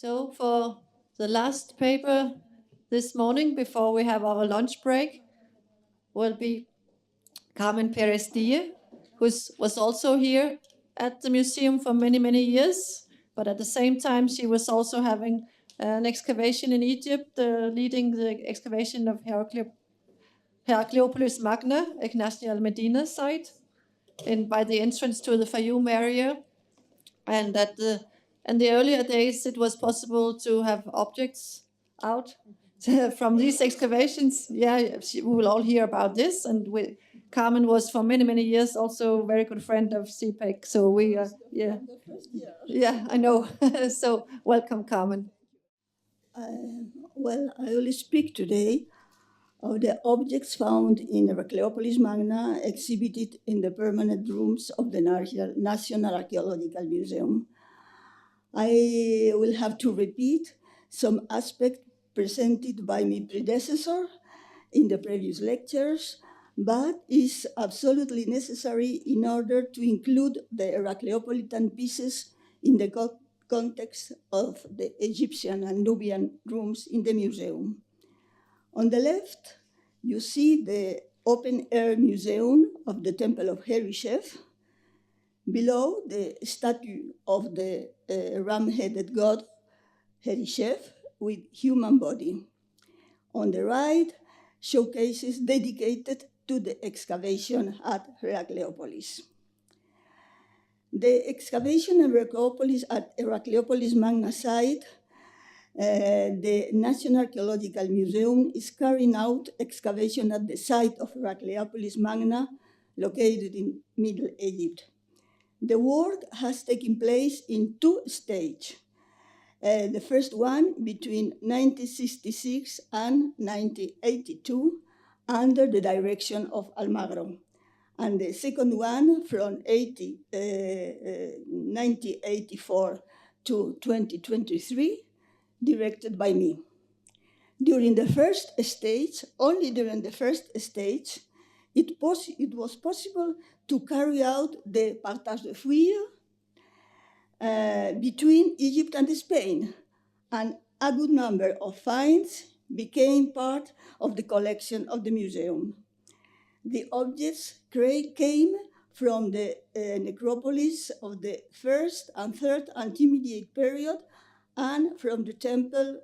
So for the last paper this morning, before we have our lunch break, will be Carmen Perez-Die, who was also here at the museum for many, many years. But at the same time, she was also having an excavation in Egypt, leading the excavation of Heracleopolis Magna, Ehnasya El-Medina site, by the entrance to the Fayoum area. And in the earlier days, it was possible to have objects out from these excavations. Yeah, we will all hear about this. And Carmen was for many, many years also a very good friend of CPEG. So yeah, I know. So welcome, Carmen. Well, I will speak today of the objects found in Heracleopolis Magna exhibited in the permanent rooms of the National Archaeological Museum. I will have to repeat some aspects presented by my predecessor in the previous lectures, but is absolutely necessary in order to include the Heracleopolitan pieces in the context of the Egyptian and Nubian rooms in the museum. On the left, you see the open-air museum of the Temple of Herishef. Below, the statue of the ram-headed god Herishef with human body. On the right, showcases dedicated to the excavation at Heracleopolis. The excavation at Heracleopolis Magna site, the National Archaeological Museum is carrying out excavation at the site of Heracleopolis Magna, located in Middle Egypt. The work has taken place in two stages. The first one between 1966 and 1982 under the direction of Almagro, and the second one from 1984 to 2023 directed by me. During the first stage, only during the first stage, it was possible to carry out the partage de fouilles between Egypt and Spain, and a good number of finds became part of the collection of the museum. The objects came from the necropolis of the first and third intermediate period and from the temple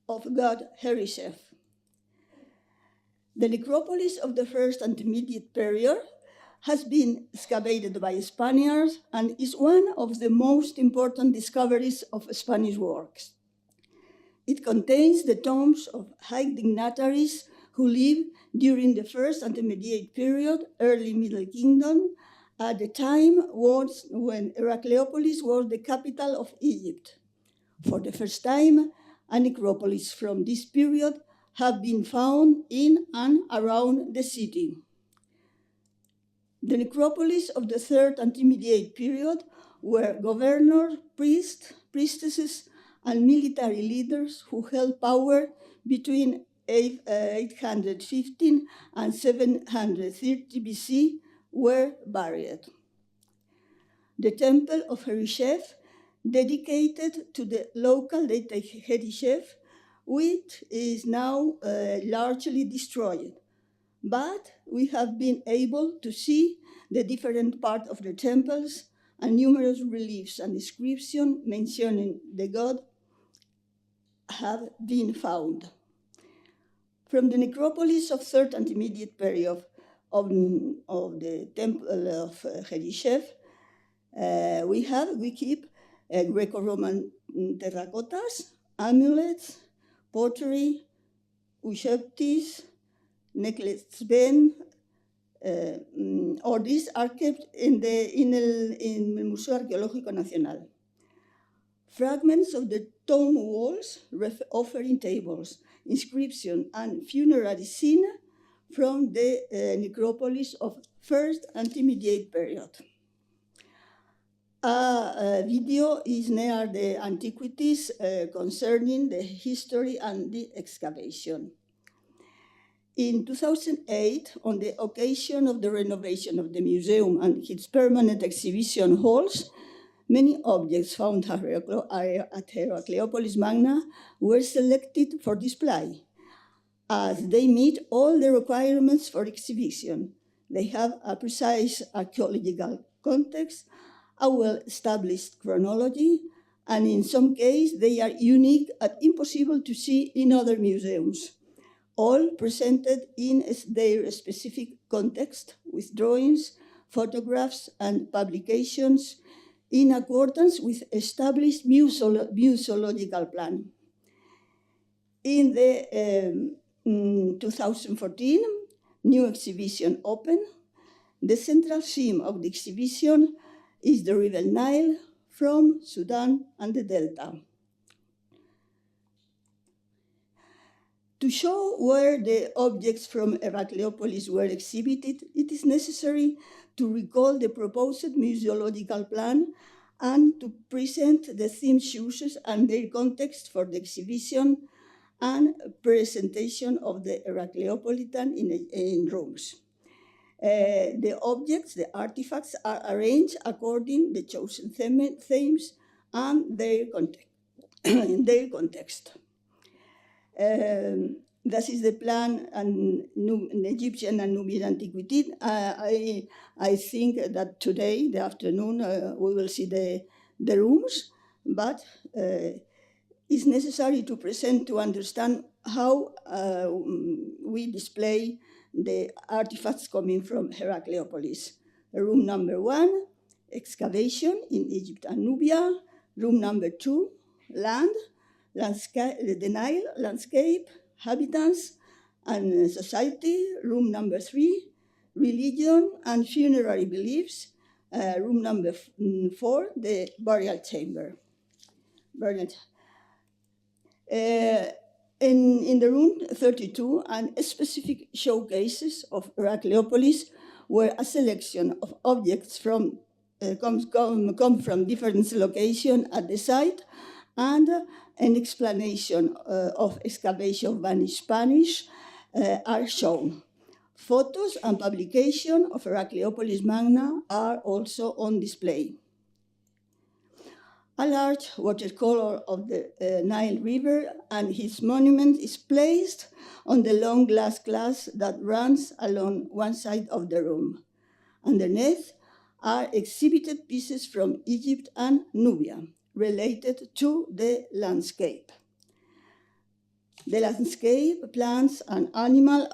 of god Herishef. The necropolis of the first intermediate period has been excavated by Spaniards and is one of the most important discoveries of Spanish works. It contains the tombs of high dignitaries who lived during the first intermediate period, early Middle Kingdom, at the time when Heracleopolis was the capital of Egypt. For the first time, a necropolis from this period have been found in and around the city. The necropolis of the third intermediate period were governors, priests, priestesses, and military leaders who held power between 815 and 730 BC were buried. The temple of Herishef, dedicated to the local deity Herishef, which is now largely destroyed. But we have been able to see the different parts of the temples, and numerous reliefs and inscriptions mentioning the god have been found. From the necropolis of third intermediate period of the temple of Herishef, we keep Greco-Roman terracottas, amulets, pottery, usheptis, necklace band, or these are kept in the Museo Arqueológico Nacional. Fragments of the tomb walls, offering tables, inscription, and funerary scene from the necropolis of first intermediate period. A video is near the antiquities concerning the history and the excavation. In 2008, on the occasion of the renovation of the museum and its permanent exhibition halls, Many objects found at Heracleopolis Magna were selected for display, as they meet all the requirements for exhibition. They have a precise archaeological context, a well-established chronology, and in some cases they are unique and impossible to see in other museums, all presented in their specific context with drawings, photographs, and publications in accordance with established museological plan. In the 2014 new exhibition opened. The central theme of the exhibition is the River Nile from Sudan and the Delta. To show where the objects from Heracleopolis were exhibited, it is necessary to recall the proposed museological plan and to present the theme choices and their context for the exhibition and presentation of the Heracleopolitan in rooms. The objects, the artifacts, are arranged according to the chosen themes and their context. In their context. This is the plan in Egyptian and Nubian antiquity. I think that today, the afternoon, we will see the rooms, but it's necessary to present to understand how we display the artifacts coming from Heracleopolis. Room number 1, excavation in Egypt and Nubia. Room number 2, the Nile, landscape, habitants, and society. Room number 3, religion and funerary beliefs. Room number 4, the burial chamber. In the room 32, and specific showcases of Heracleopolis, where a selection of objects come from different locations at the site, and an explanation of excavation vanished Spanish are shown. Photos and publication of Heracleopolis Magna are also on display. A large watercolor of the Nile River and his monument is placed on the long glass that runs along one side of the room. Underneath are exhibited pieces from Egypt and Nubia related to the landscape. The landscape, plants, and animals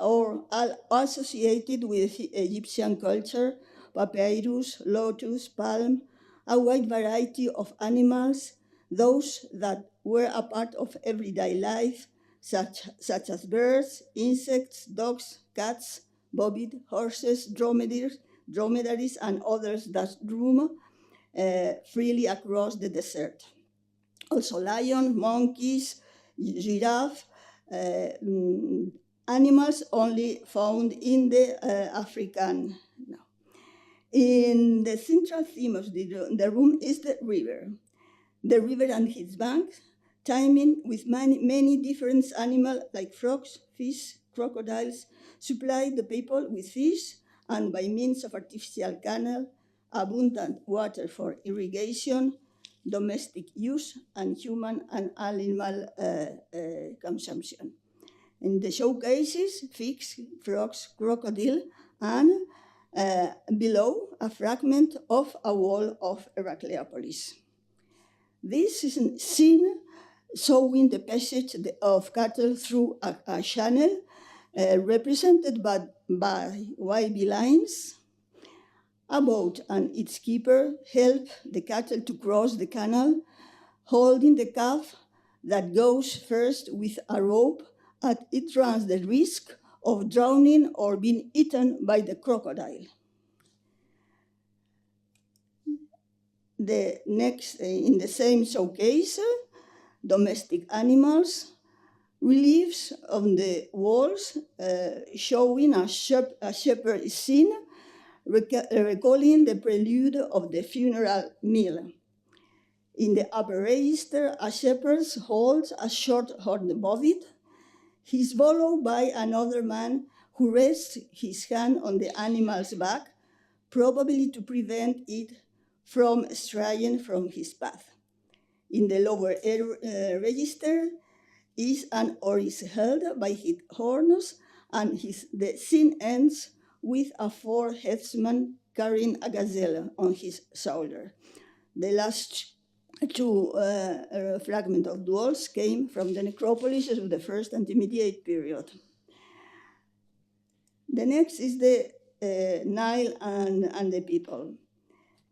are associated with Egyptian culture: papyrus, lotus, palm, a wide variety of animals, those that were a part of everyday life, such as birds, insects, dogs, cats, bovine, horses, dromedaries, and others that roam freely across the desert. Also lions, monkeys, giraffe, animals only found in the African. In the central theme of the room is the river and its banks, teeming with many different animals like frogs, fish, crocodiles, supply the people with fish, and by means of artificial canal, abundant water for irrigation, domestic use, and human and animal consumption. In the showcases, fish, frogs, crocodile, and below a fragment of a wall of Heracleopolis. This is a scene showing the passage of cattle through a channel represented by wavy lines. A boat and its keeper help the cattle to cross the canal, holding the calf that goes first with a rope, as it runs the risk of drowning or being eaten by the crocodile. The next, in the same showcase, domestic animals, reliefs on the walls showing a shepherd scene, recalling the prelude of the funeral meal. In the upper register, a shepherd holds a short-horned bovine. He is followed by another man who rests his hand on the animal's back, probably to prevent it from straying from his path. In the lower register is an oryx held by his horns, and the scene ends with a four-headsman carrying a gazelle on his shoulder. The last two fragments of walls came from the necropolises of the first intermediate period. The next is the Nile and the people.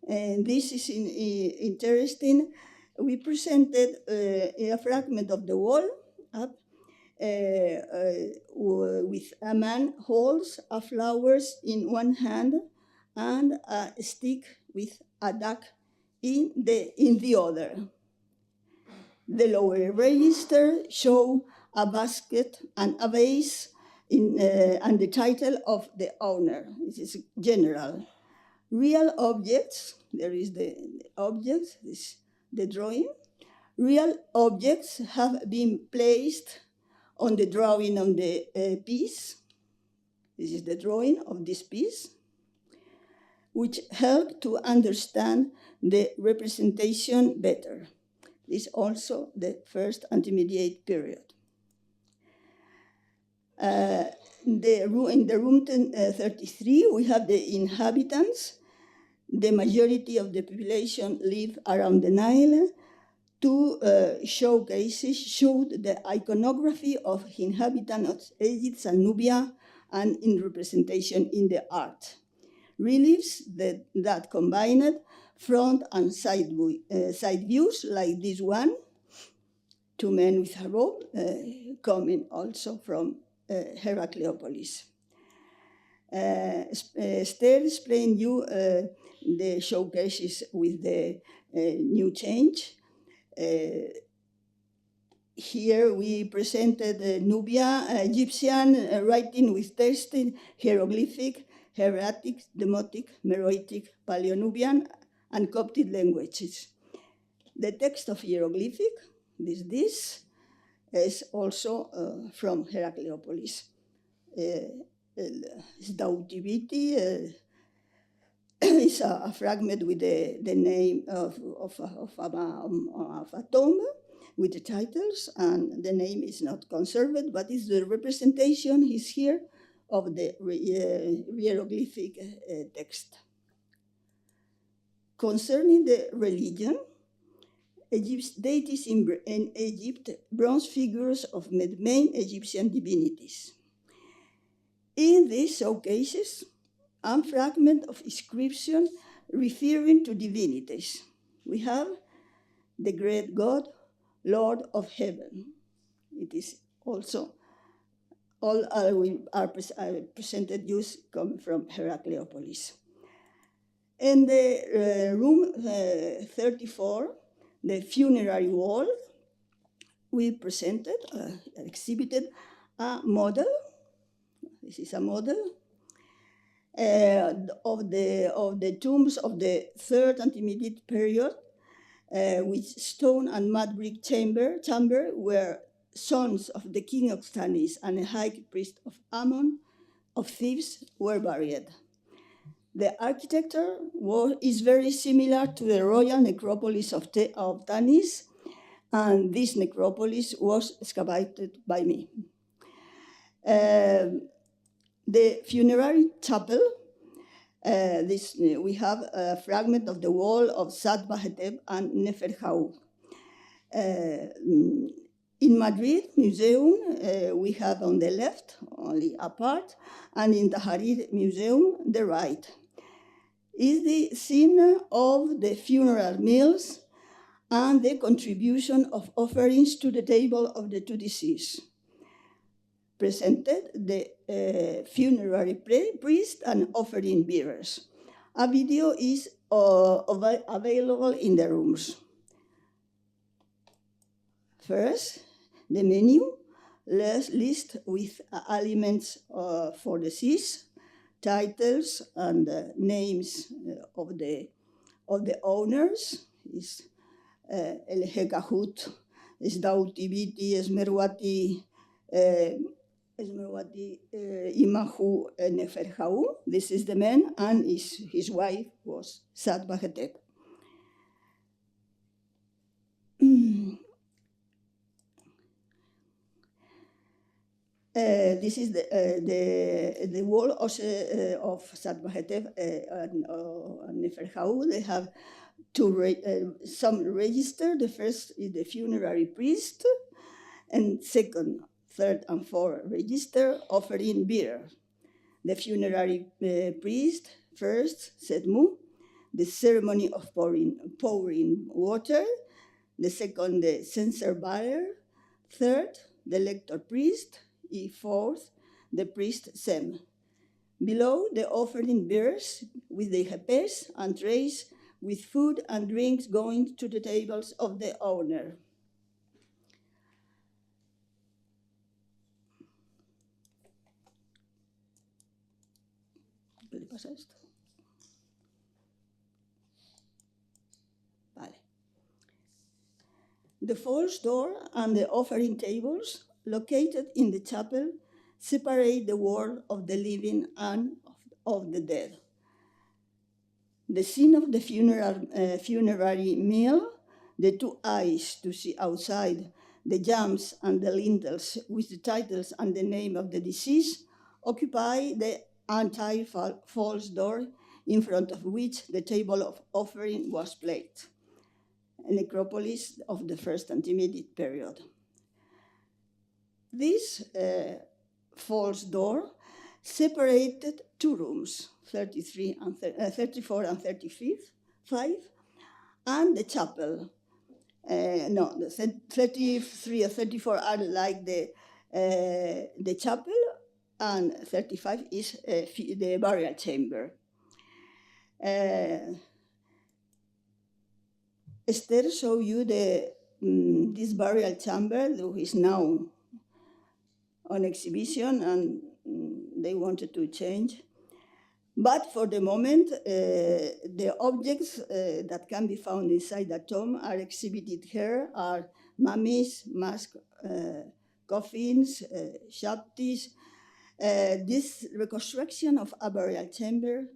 And this is interesting. We presented a fragment of the wall up with a man holds a flowers in one hand and a stick with a duck in the other. The lower register show a basket and a vase and the title of the owner. This is general. Real objects, there is the objects, the drawing. Real objects have been placed on the drawing on the piece. This is the drawing of this piece, which help to understand the representation better. This is also the first intermediate period. In the room 33, we have the inhabitants. The majority of the population live around the Nile. Two showcases showed the iconography of inhabitants of Egypt and Nubia and in representation in the art. Reliefs that combined front and side views, like this one, two men with a robe, coming also from Heracleopolis. Esther explained you the showcases with the new change. Here we presented Nubia, Egyptian writing with text in hieroglyphic, Hieratic, Demotic, Meroitic, Paleo-Nubian, and Coptic languages. The text of hieroglyphic, this is also from Heracleopolis. Sdautiviti is a fragment with the name of a tomb with the titles, and the name is not conserved, but it's the representation is here of the hieroglyphic text. Concerning the religion, Egypt's deities in Egypt, bronze figures of the main Egyptian divinities. In these showcases, a fragment of inscription referring to divinities. We have the great God, Lord of heaven. It is also all are presented use come from Heracleopolis. In the room 34, the funerary wall, we presented, exhibited a model. This is a model of the tombs of the third intermediate period, with stone and mud brick chamber where sons of the king of Tanis and a high priest of Ammon of Thebes were buried. The architecture is very similar to the royal necropolis of Tanis, and this necropolis was excavated by me. The funerary chapel, we have a fragment of the wall of Satbahetep and Neferhau. In Madrid Museum, we have on the left only a part, and in the Tahrir Museum, the right. Is the scene of the funeral meals and the contribution of offerings to the table of the two deceased. Presented the funerary priest and offering bearers. A video is available in the rooms. First, the menu list with elements for the deceased, titles and names of the owners. Is El Hekahut, Sdautiviti, Esmerwati, Imahu Neferhau. This is the man, and his wife was Satbahetep. This is the wall of Satmahetev and Neferhau. They have some register. The first is the funerary priest, and second, third, and fourth register offering beer. The funerary priest first, Sedmu, the ceremony of pouring water. The second, the censer bearer. Third, the lector priest. Fourth, the priest Sem. Below, the offering bearers with the hepes and trays with food and drinks going to the tables of the owner. ¿Qué le pasa a esto? Vale. The false door and the offering tables located in the chapel separate the world of the living and of the dead. The scene of the funerary meal, the two eyes to see outside, the jambs and the lintels with the titles and the name of the deceased occupy the entire false door in front of which the table of offering was placed, a necropolis of the first intermediate period. This false door separated two rooms, 34 and 35, and the chapel. The 33 and 34 are like the chapel, and 35 is the burial chamber. Esther showed you this burial chamber, which is now on exhibition, and they wanted to change. But for the moment, the objects that can be found inside the tomb are exhibited here are mummies, masks, coffins, shaptis. This reconstruction of a burial chamber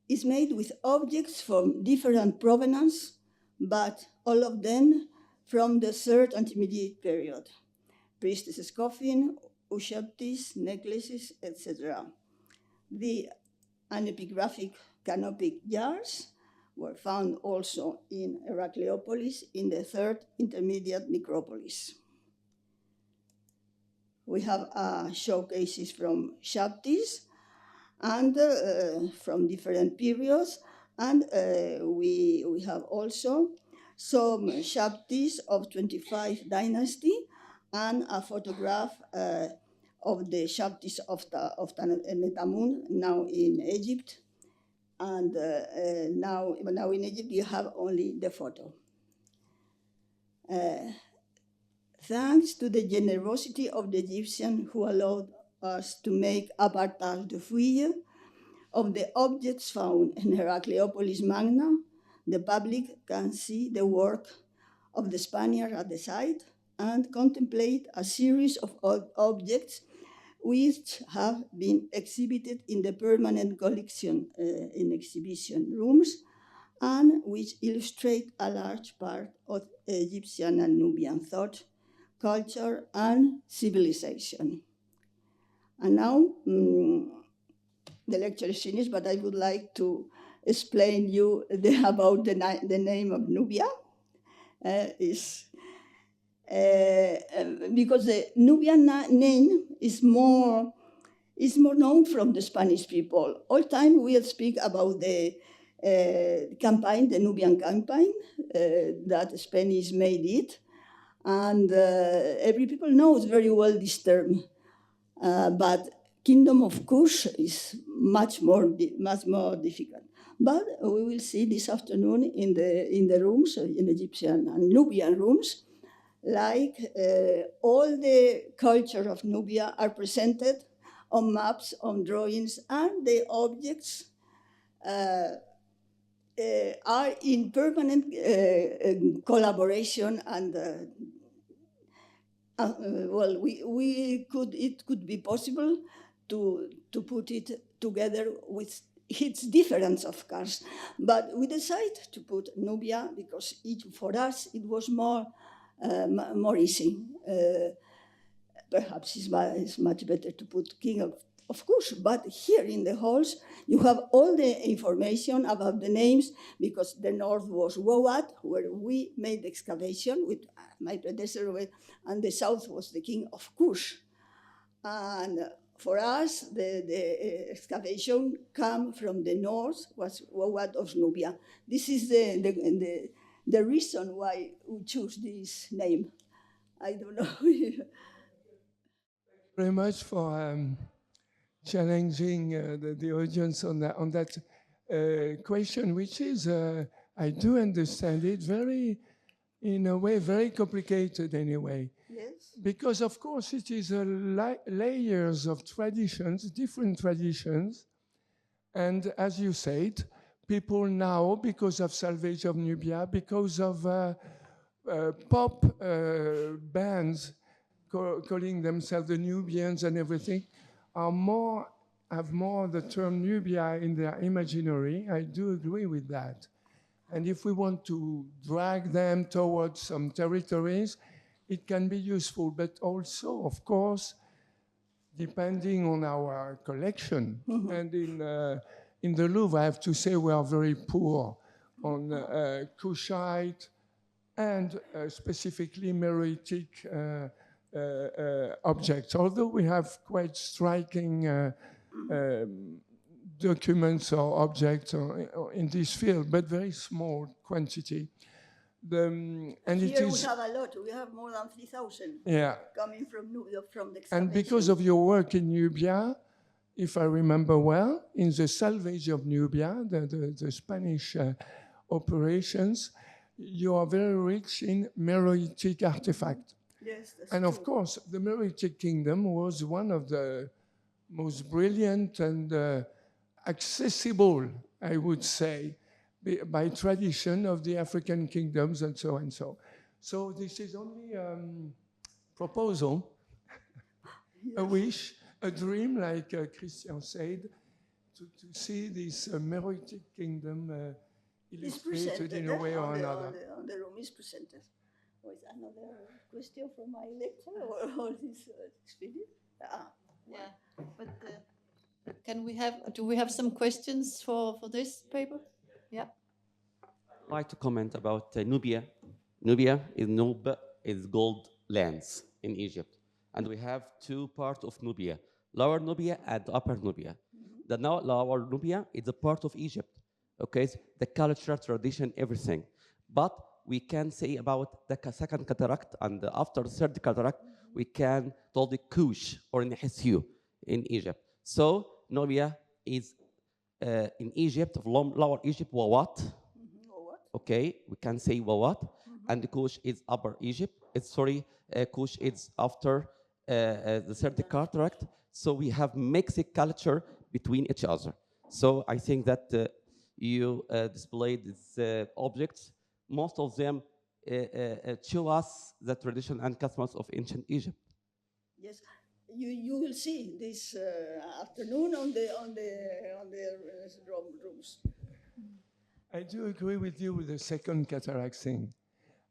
is made with objects from different provenance, but all of them from the third intermediate period. Priestess' coffin, ushaptis, necklaces, etc. The anepigraphic canopic jars were found also in Heracleopolis in the third intermediate necropolis. We have showcases from shaptis and from different periods, and we have also some shaptis of 25th dynasty and a photograph of the shaptis of Netamun, now in Egypt. And now in Egypt, you have only the photo. Thanks to the generosity of the Egyptians who allowed us to make a partage de fouille of the objects found in Heracleopolis Magna, the public can see the work of the Spaniard at the site and contemplate a series of objects which have been exhibited in the permanent collection in exhibition rooms and which illustrate a large part of Egyptian and Nubian thought, culture, and civilization. And now the lecture is finished, but I would like to explain you about the name of Nubia. Because the Nubian name is more known from the Spanish people. All time we'll speak about the campaign, the Nubian campaign, that Spanish made it, and every people knows very well this term. But Kingdom of Kush is much more difficult. But we will see this afternoon in the rooms, in Egyptian and Nubian rooms, like all the culture of Nubia are presented on maps, on drawings, and the objects are in permanent collaboration. And it could be possible to put it together with its difference, of course. But we decided to put Nubia because for us it was more easy. perhaps it's much better to put king of Kush. But here in the halls, you have all the information about the names, because the north was Wawat, where we made the excavation with my predecessor, and the south was the king of Kush. And for us, the excavation come from the north, was Wawat of Nubia. This is the reason why we choose this name. I don't know. Very much for challenging the audience on that question, which is, I do understand it, in a way, very complicated anyway. Yes. Because of course it is layers of traditions, different traditions. And as you said, people now, because of Salvage of Nubia, because of pop bands calling themselves the Nubians and everything, have more the term Nubia in their imaginary. I do agree with that. And if we want to drag them towards some territories, it can be useful, but also, of course, depending on our collection. Mm-hmm. And in the Louvre, I have to say we are very poor on Kushite and specifically Meroitic objects, although we have quite striking documents or objects in this field, but very small quantity. And here we have a lot. We have more than 3,000 coming from the excavation. And because of your work in Nubia, if I remember well, in the Salvage of Nubia, the Spanish operations, you are very rich in Meroitic artifacts. Yes, that's and true. Of course, the Meroitic kingdom was one of the most brilliant and accessible, I would say, by tradition of the African kingdoms and so and so. So this is only a proposal, yes. A wish, a dream, like Christian said, to see this Meroitic kingdom illustrated in a way or another. On the room is presented. Was another question from my lecture or this experience? Yeah, but do we have some questions for this paper? Yeah. I'd like to comment about Nubia. Nubia is gold lands in Egypt. And we have two parts of Nubia, Lower Nubia and Upper Nubia. The Lower Nubia is a part of Egypt, okay? The culture, tradition, everything. But we can say about the second cataract, and after the third cataract, we can call the Kush or Ehnasya in Egypt. So Nubia is in Egypt, Lower Egypt, Wawat. Okay, we can say Wawat, and the Kush is Upper Egypt. Kush is after the third cataract. So we have mixed culture between each other. So I think that you displayed these objects. Most of them show us the tradition and customs of ancient Egypt. Yes, you will see this afternoon on the rooms. I do agree with you with the second cataract thing.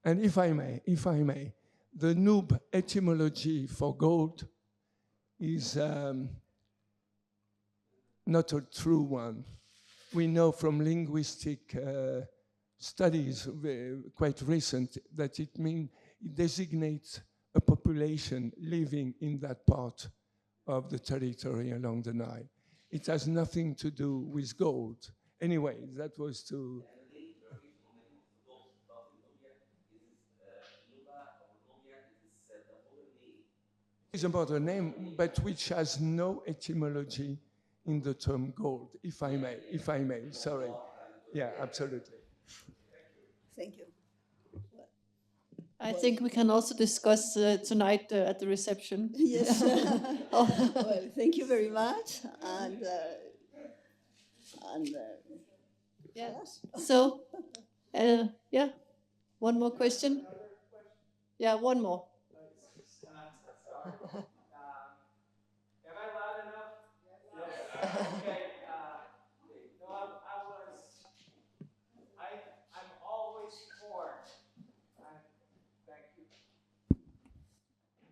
And if I may, the Nub etymology for gold is not a true one. We know from linguistic studies, quite recent, that it designates a population living in that part of the territory along the Nile. It has nothing to do with gold. Anyway, that was to... It's about a name, but which has no etymology in the term gold, if I may, sorry. Yeah, absolutely. Thank you. I think we can also discuss tonight at the reception. Yes. Well, thank you very much. And yeah. So, yeah, one more question. Yeah, one more. Am I loud enough? Yes. Okay. No, I'm always torn. Thank you.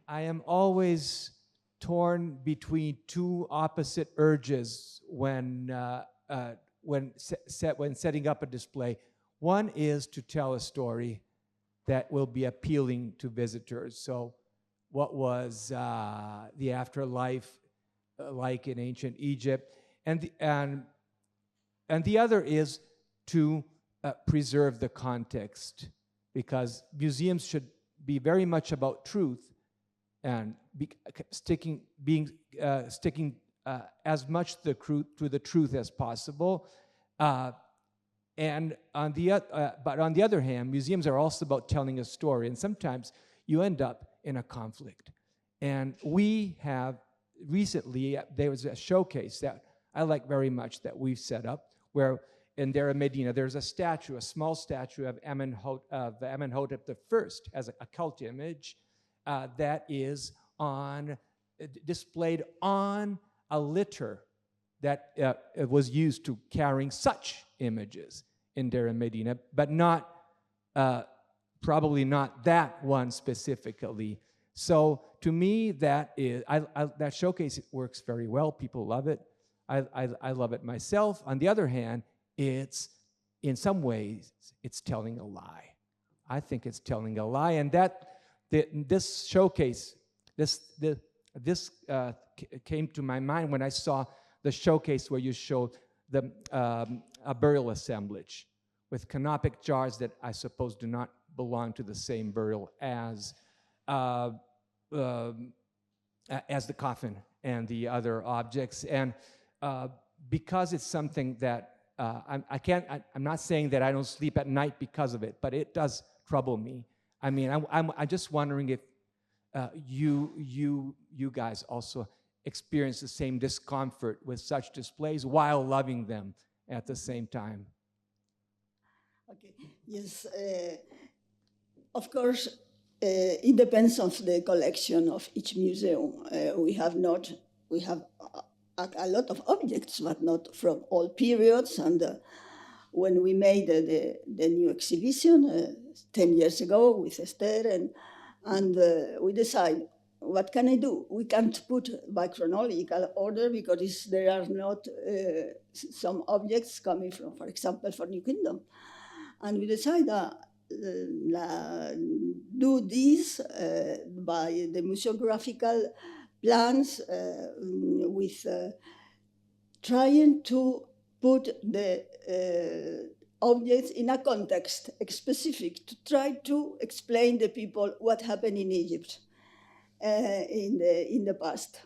I am always torn between two opposite urges when setting up a display. One is to tell a story that will be appealing to visitors. So, what was the afterlife like in ancient Egypt? And the other is to preserve the context, because museums should be very much about truth and sticking as much to the truth as possible. But on the other hand, museums are also about telling a story, and sometimes you end up in a conflict. And we have recently, there was a showcase that I like very much that we've set up, where in El-Medina there's a statue, a small statue of Amenhotep I as a cult image that is displayed on a litter that was used to carrying such images in El-Medina, but not probably not that one specifically. So to me, that showcase works very well. People love it. I love it myself. On the other hand, it's in some ways it's telling a lie. I think it's telling a lie, and this showcase, this came to my mind when I saw the showcase where you showed a burial assemblage with canopic jars that I suppose do not belong to the same burial as the coffin and the other objects. And because it's something that I'm not saying that I don't sleep at night because of it, but it does trouble me. I mean, I'm just wondering if you guys also experience the same discomfort with such displays while loving them at the same time. Okay. Yes. Of course, it depends on the collection of each museum. We have a lot of objects, but not from all periods. And when we made the new exhibition 10 years ago with Esther, and we decided, what can I do? We can't put by chronological order because there are not some objects coming from, for example, for New Kingdom. And we decided do this by the museographical plans with trying to put the objects in a context specific, to try to explain the people what happened in Egypt in the past.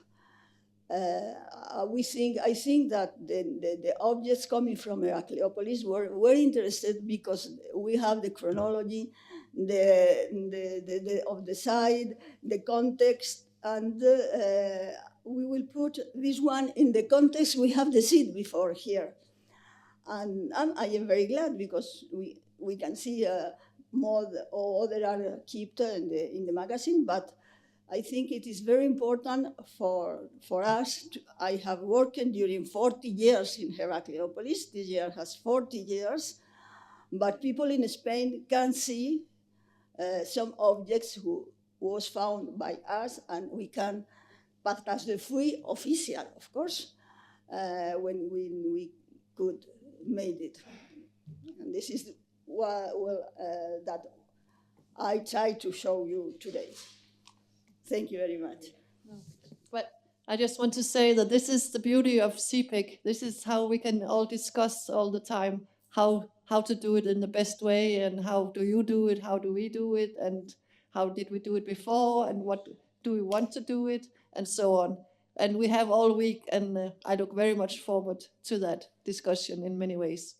I think that the objects coming from Heracleopolis were interested because we have the chronology, of the site, the context, and we will put this one in the context we have the seat before here. And I am very glad because we can see more or other are kept in the magazine, but I think it is very important for us. I have worked during 40 years in Heracleopolis. This year has 40 years, but people in Spain can see some objects who was found by us, and we can pass as the free official, of course, when we could made it. And this is that I try to show you today. Thank you very much. But I just want to say that this is the beauty of CPEG. This is how we can all discuss all the time how to do it in the best way, and how do you do it, how do we do it, and how did we do it before, and what do we want to do it, and so on. And we have all week, and I look very much forward to that discussion in many ways.